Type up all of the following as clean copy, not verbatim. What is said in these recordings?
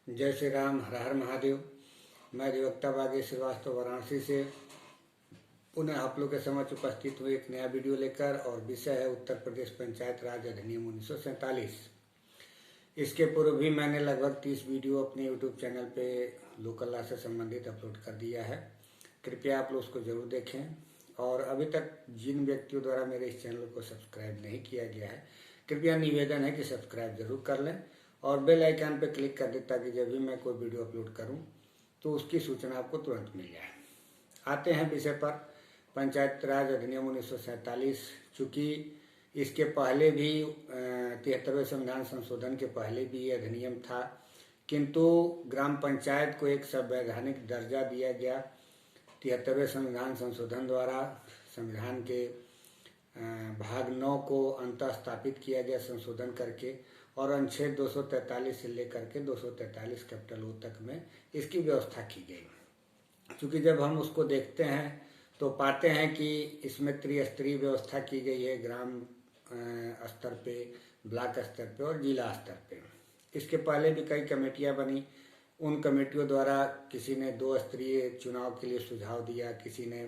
जय श्री राम, हर हर महादेव। मैं अधिवक्ता बागेश श्रीवास्तव वाराणसी से पुनः आप लोग के समक्ष उपस्थित हुए एक नया वीडियो लेकर, और विषय है उत्तर प्रदेश पंचायत राज अधिनियम 1947। इसके पूर्व भी मैंने लगभग 30 वीडियो अपने यूट्यूब चैनल पे लोकल लॉ से संबंधित अपलोड कर दिया है। कृपया आप लोग उसको जरूर देखें, और अभी तक जिन व्यक्तियों द्वारा मेरे इस चैनल को सब्सक्राइब नहीं किया गया है, कृपया निवेदन है कि सब्सक्राइब जरूर कर लें और बेल आइकन पर क्लिक कर दें, ताकि जब भी मैं कोई वीडियो अपलोड करूं तो उसकी सूचना आपको तुरंत मिल जाए। आते हैं विषय पर, पंचायत राज अधिनियम 1947। चूँकि इसके पहले भी 73वें संविधान संशोधन के पहले भी ये अधिनियम था, किंतु ग्राम पंचायत को एक संवैधानिक दर्जा दिया गया 73वें संविधान संशोधन द्वारा। संविधान के भाग 9 को अंतः स्थापित किया गया संशोधन करके, और अनुच्छेद 243 से लेकर के 243 कैपिटल ओ तक में इसकी व्यवस्था की गई। क्योंकि जब हम उसको देखते हैं तो पाते हैं कि इसमें त्रिस्तरीय व्यवस्था की गई है, ग्राम स्तर पे, ब्लॉक स्तर पे और जिला स्तर पे। इसके पहले भी कई कमेटियां बनी, उन कमेटियों द्वारा किसी ने 2 स्तरीय चुनाव के लिए सुझाव दिया, किसी ने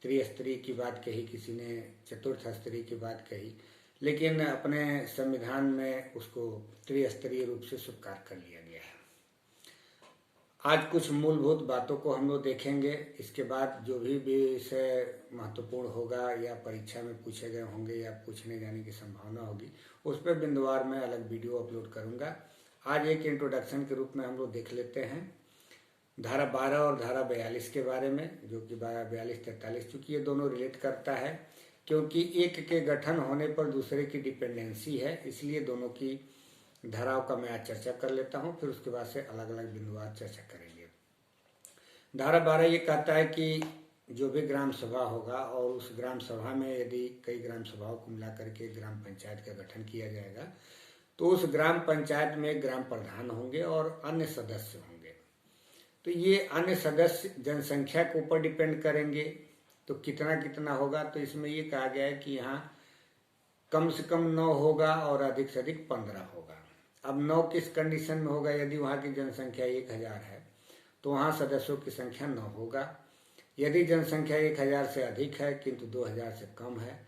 त्रिस्तरीय की बात कही, किसी ने चतुर्थ स्तरीय की बात कही, लेकिन अपने संविधान में उसको त्रिस्तरीय रूप से स्वीकार कर लिया गया है। आज कुछ मूलभूत बातों को हम लोग देखेंगे। इसके बाद जो भी विषय महत्वपूर्ण होगा या परीक्षा में पूछे गए होंगे या पूछने जाने की संभावना होगी, उस पर बिंदुवार में अलग वीडियो अपलोड करूंगा। आज एक इंट्रोडक्शन के रूप में हम लोग देख लेते हैं धारा 12 और धारा 42 के बारे में, जो कि 42-43। चूँकि ये दोनों रिलेट करता है, क्योंकि एक के गठन होने पर दूसरे की डिपेंडेंसी है, इसलिए दोनों की धाराओं का मैं आज चर्चा कर लेता हूं, फिर उसके बाद से अलग अलग बिंदुवार चर्चा करेंगे। धारा 12 ये कहता है कि जो भी ग्राम सभा होगा, और उस ग्राम सभा में यदि कई ग्राम सभाओं को मिला करके ग्राम पंचायत का गठन किया जाएगा, तो उस ग्राम पंचायत में ग्राम प्रधान होंगे और अन्य सदस्य होंगे। तो ये अन्य सदस्य जनसंख्या के ऊपर डिपेंड करेंगे, तो कितना कितना होगा। तो इसमें ये कहा गया है कि यहाँ कम से कम 9 होगा और अधिक से अधिक 15 होगा। अब 9 किस कंडीशन में होगा? यदि वहाँ की जनसंख्या 1000 है तो वहाँ सदस्यों की संख्या 9 होगा। यदि जनसंख्या 1000 से अधिक है किंतु 2000 से कम है,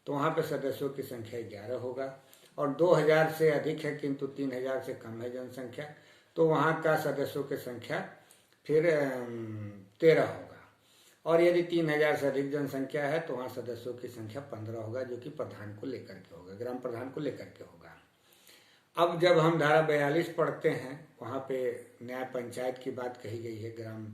तो वहाँ पे सदस्यों की संख्या 11 होगा। और 2000 से अधिक है किंतु 3000 से कम है जनसंख्या, तो वहाँ का सदस्यों की संख्या फिर 13 होगा। और यदि 3000 से अधिक जनसंख्या है तो वहाँ सदस्यों की संख्या 15 होगा, जो कि प्रधान को लेकर के होगा, ग्राम प्रधान को लेकर के होगा। अब जब हम धारा 42 पढ़ते हैं, वहाँ पे न्याय पंचायत की बात कही गई है, ग्राम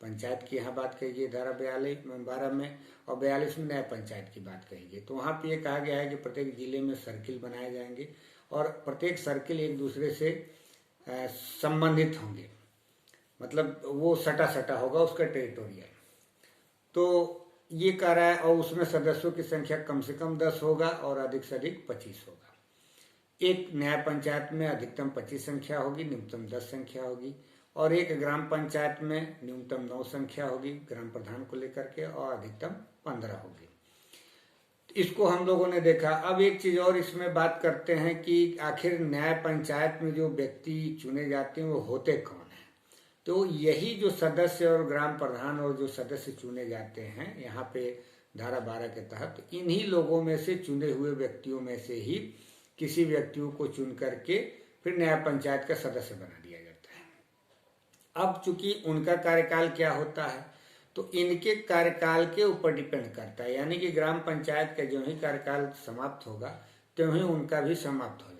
पंचायत की यहाँ बात कही गई धारा 12 में, और 42 में न्याय पंचायत की बात कही गई। तो वहाँ पे ये कहा गया है कि प्रत्येक जिले में सर्किल बनाए जाएंगे, और प्रत्येक सर्किल एक दूसरे से संबंधित होंगे, मतलब वो सटा होगा उसका टेरिटोरियल। तो ये कह रहा है, और उसमें सदस्यों की संख्या कम से कम 10 होगा और अधिक से अधिक 25 होगा। एक न्याय पंचायत में अधिकतम 25 संख्या होगी, न्यूनतम 10 संख्या होगी, और एक ग्राम पंचायत में न्यूनतम 9 संख्या होगी ग्राम प्रधान को लेकर के, और अधिकतम 15 होगी। इसको हम लोगों ने देखा। अब एक चीज और इसमें बात करते हैं कि आखिर न्याय पंचायत में जो व्यक्ति चुने जाते हैं वो होते कौन? तो यही जो सदस्य और ग्राम प्रधान और जो सदस्य चुने जाते हैं यहाँ पे धारा 12 के तहत, इन्हीं लोगों में से चुने हुए व्यक्तियों में से ही किसी व्यक्तियों को चुन करके फिर न्याय पंचायत का सदस्य बना दिया जाता है। अब चूंकि उनका कार्यकाल क्या होता है, तो इनके कार्यकाल के ऊपर डिपेंड करता है, यानी कि ग्राम पंचायत का जो ही कार्यकाल समाप्त होगा त्यों ही उनका भी समाप्त हो जाएगा।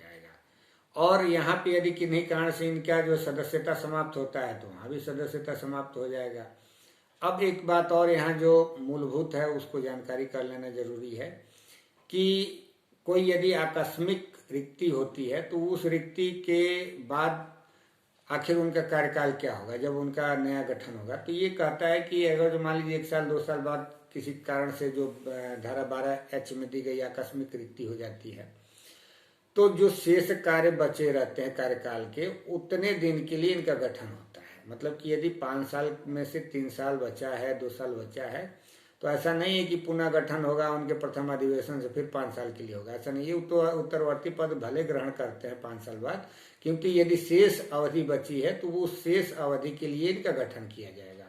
और यहाँ पे यदि किन्हीं कारण से इनका जो सदस्यता समाप्त होता है तो वहाँ भी सदस्यता समाप्त हो जाएगा। अब एक बात और यहाँ जो मूलभूत है उसको जानकारी कर लेना जरूरी है कि कोई यदि आकस्मिक रिक्ति होती है तो उस रिक्ति के बाद आखिर उनका कार्यकाल क्या होगा जब उनका नया गठन होगा। तो ये कहता है कि अगर जो मान लीजिए 1 साल 2 साल बाद किसी कारण से जो धारा 12H में दी गई आकस्मिक रिक्ति हो जाती है, तो जो शेष कार्य बचे रहते हैं कार्यकाल के, उतने दिन के लिए इनका गठन होता है। मतलब कि यदि 5 साल में से 3 साल बचा है, 2 साल बचा है, तो ऐसा नहीं है कि पुनः गठन होगा उनके प्रथम अधिवेशन से फिर 5 साल के लिए होगा, ऐसा नहीं। ये तो उत्तरवर्ती पद भले ग्रहण करते हैं 5 साल बाद, क्योंकि यदि शेष अवधि बची है तो वो शेष अवधि के लिए इनका गठन किया जाएगा।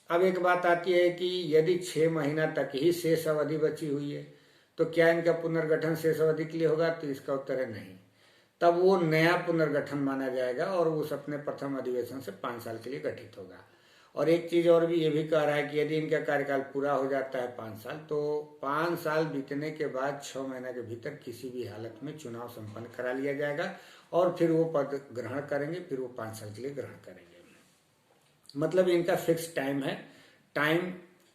अब एक बात आती है कि यदि 6 महीना तक ही शेष अवधि बची हुई है तो क्या इनका पुनर्गठन शेष अवधि के लिए होगा? तो इसका उत्तर है नहीं। तब वो नया पुनर्गठन माना जाएगा और उस अपने प्रथम अधिवेशन से 5 साल के लिए गठित होगा। और एक चीज और भी ये भी कह रहा है कि यदि इनका कार्यकाल पूरा हो जाता है 5 साल, तो 5 साल बीतने के बाद 6 महीने के भीतर किसी भी हालत में चुनाव संपन्न करा लिया जाएगा और फिर वो पद ग्रहण करेंगे, फिर वो 5 साल के लिए ग्रहण करेंगे। मतलब इनका फिक्स टाइम है, टाइम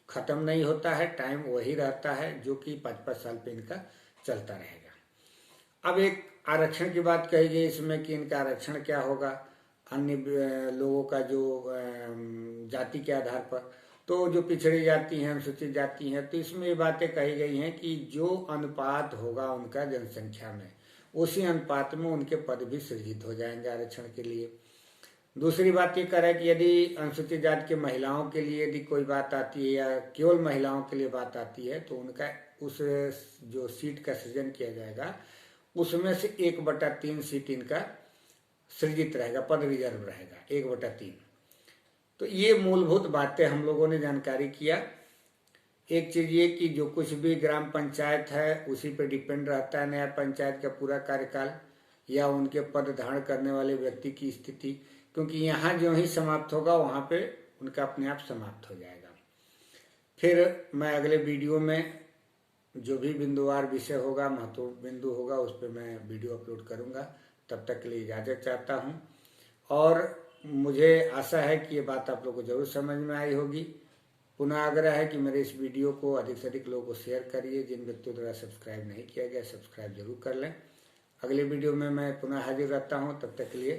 खत्म नहीं होता है, टाइम वही रहता है जो कि 5-5 साल पे इनका चलता रहेगा। अब एक आरक्षण की बात कही गई इसमें कि इनका आरक्षण क्या होगा अन्य लोगों का जो जाति के आधार पर, तो जो पिछड़ी जाति हैं, अनुसूचित जाति हैं, तो इसमें ये बातें कही गई हैं कि जो अनुपात होगा उनका जनसंख्या में, उसी अनुपात में उनके पद भी सृजित हो जाएंगे आरक्षण के लिए। दूसरी बात ये करे कि यदि अनुसूचित जाति के महिलाओं के लिए यदि कोई बात आती है या केवल महिलाओं के लिए बात आती है, तो उनका उस जो सीट का सृजन किया जाएगा उसमें से 1/3 सीट इनका सृजित रहेगा, पद रिजर्व रहेगा 1/3। तो ये मूलभूत बातें हम लोगों ने जानकारी किया। एक चीज ये कि जो कुछ भी ग्राम पंचायत है उसी पे डिपेंड रहता है नया पंचायत का पूरा कार्यकाल या उनके पद धारण करने वाले व्यक्ति की स्थिति, क्योंकि यहाँ जो ही समाप्त होगा वहाँ पे उनका अपने आप समाप्त हो जाएगा। फिर मैं अगले वीडियो में जो भी बिंदुवार विषय होगा, महत्वपूर्ण बिंदु होगा, उस पर मैं वीडियो अपलोड करूंगा। तब तक के लिए इजाज़त चाहता हूँ और मुझे आशा है कि ये बात आप लोगों को जरूर समझ में आई होगी। पुनः आग्रह है कि मेरे इस वीडियो को अधिक से अधिक लोगों को शेयर करिए। जिन व्यक्तियों द्वारा सब्सक्राइब नहीं किया गया, सब्सक्राइब जरूर कर लें। अगले वीडियो में मैं पुनः हाजिर रहता हूँ, तब तक के लिए